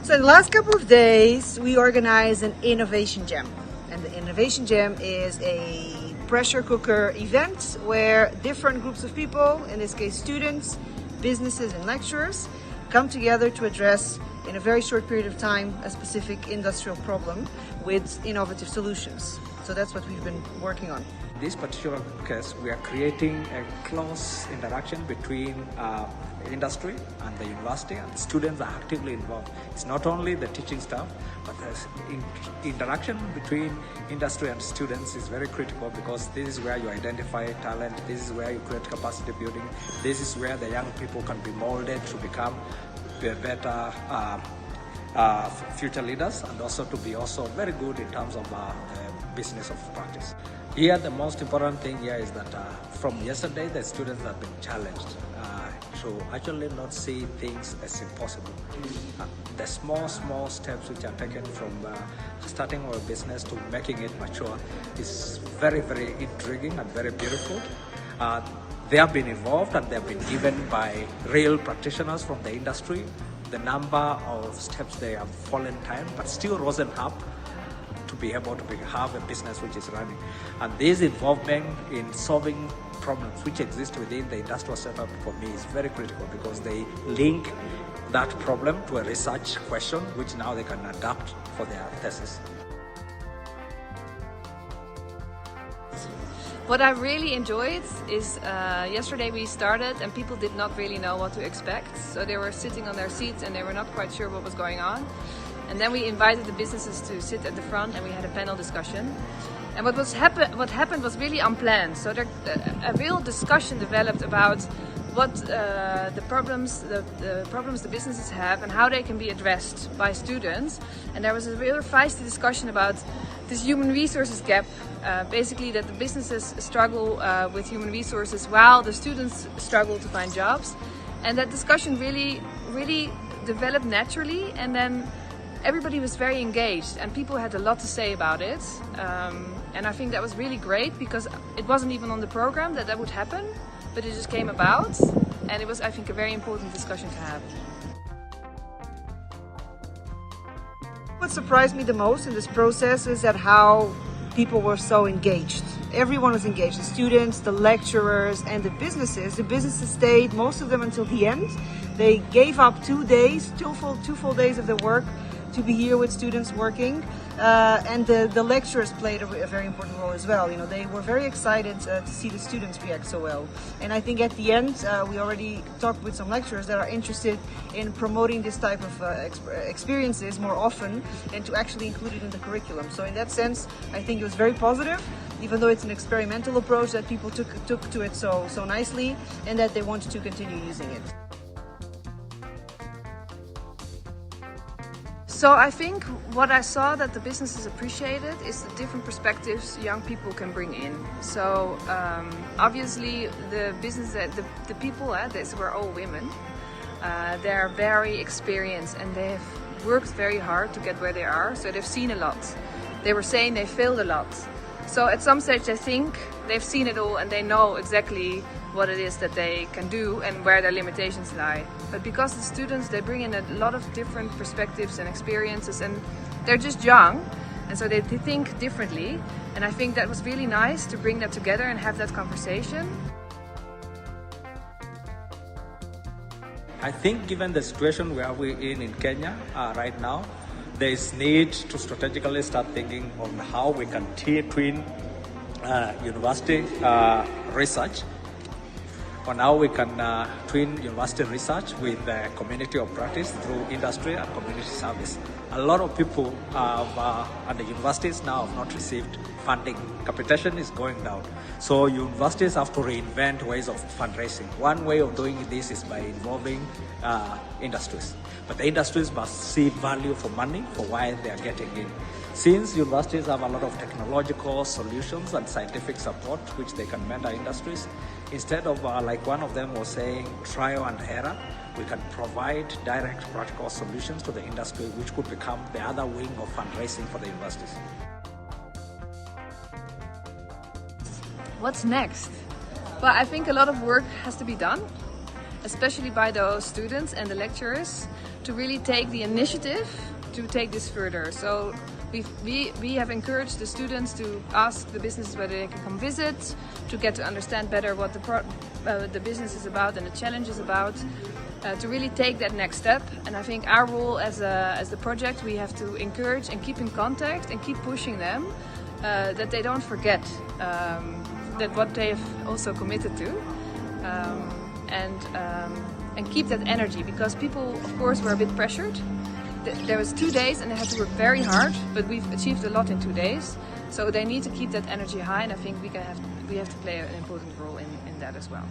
So in the last couple of days, we organized an Innovation Jam. And the Innovation Jam is a pressure cooker event where different groups of people, in this case students, businesses and lecturers, come together to address in a very short period of time a specific industrial problem with innovative solutions. So that's what we've been working on. In this particular case, we are creating a close interaction between industry and the university, and the students are actively involved. It's not only the teaching staff, but the interaction between industry and students is very critical, because this is where you identify talent, this is where you create capacity building, this is where the young people can be molded to become better future leaders, and also to be also very good in terms of business of practice. Here, the most important thing here is that from yesterday, the students have been challenged to actually not see things as impossible. The small steps which are taken from starting our business to making it mature is very, very intriguing and very beautiful. They have been involved and they have been given by real practitioners from the industry. The number of steps they have fallen time, but still risen up to be able to have a business which is running. And this involvement in solving problems which exist within the industrial setup for me is very critical, because they link that problem to a research question which now they can adapt for their thesis. What I really enjoyed is yesterday we started and people did not really know what to expect. So they were sitting on their seats and they were not quite sure what was going on. And then we invited the businesses to sit at the front and we had a panel discussion. And what happened was really unplanned. So a real discussion developed about what the problems the businesses have and how they can be addressed by students. And there was a real feisty discussion about this human resources gap. Basically that the businesses struggle with human resources while the students struggle to find jobs. And that discussion really developed naturally, and then everybody was very engaged and people had a lot to say about it. And I think that was really great, because it wasn't even on the program that would happen, but it just came about, and it was, I think, a very important discussion to have. What surprised me the most in this process is that how people were so engaged. Everyone was engaged, the students, the lecturers and the businesses. The businesses stayed, most of them, until the end. They gave up 2 days, two full days of their work to be here with students working, and the lecturers played a very important role as well. You know, they were very excited to see the students react so well. And I think at the end, we already talked with some lecturers that are interested in promoting this type of experiences more often and to actually include it in the curriculum. So in that sense, I think it was very positive, even though it's an experimental approach, that people took to it so nicely, and that they wanted to continue using it. So I think what I saw that the businesses appreciated is the different perspectives young people can bring in. So obviously the business, the people, these were all women. They're very experienced and they've worked very hard to get where they are. So they've seen a lot. They were saying they failed a lot. So at some stage I think they've seen it all and they know exactly what it is that they can do and where their limitations lie. But because the students, they bring in a lot of different perspectives and experiences, and they're just young, and so they think differently. And I think that was really nice to bring that together and have that conversation. I think given the situation where we're in Kenya right now, there is need to strategically start thinking on how we can twin university research, on how we can twin university research with the community of practice through industry and community service. A lot of people at the universities now have not received funding. Capitation is going down. So universities have to reinvent ways of fundraising. One way of doing this is by involving industries. But the industries must see value for money for why they are getting in. Since universities have a lot of technological solutions and scientific support which they can mentor industries, instead of like one of them was saying, trial and error, we can provide direct practical solutions to the industry, which could become the other wing of fundraising for the universities. What's next? Well, I think a lot of work has to be done, especially by those students and the lecturers, to really take the initiative to take this further. So we have encouraged the students to ask the businesses whether they can come visit, to get to understand better what the business is about and the challenge is about, to really take that next step. And I think our role as the project, we have to encourage and keep in contact and keep pushing them, that they don't forget that what they have also committed to, and keep that energy, because people, of course, were a bit pressured. There was 2 days and they had to work very hard, but we've achieved a lot in 2 days. So they need to keep that energy high, and I think we have to play an important role in that as well.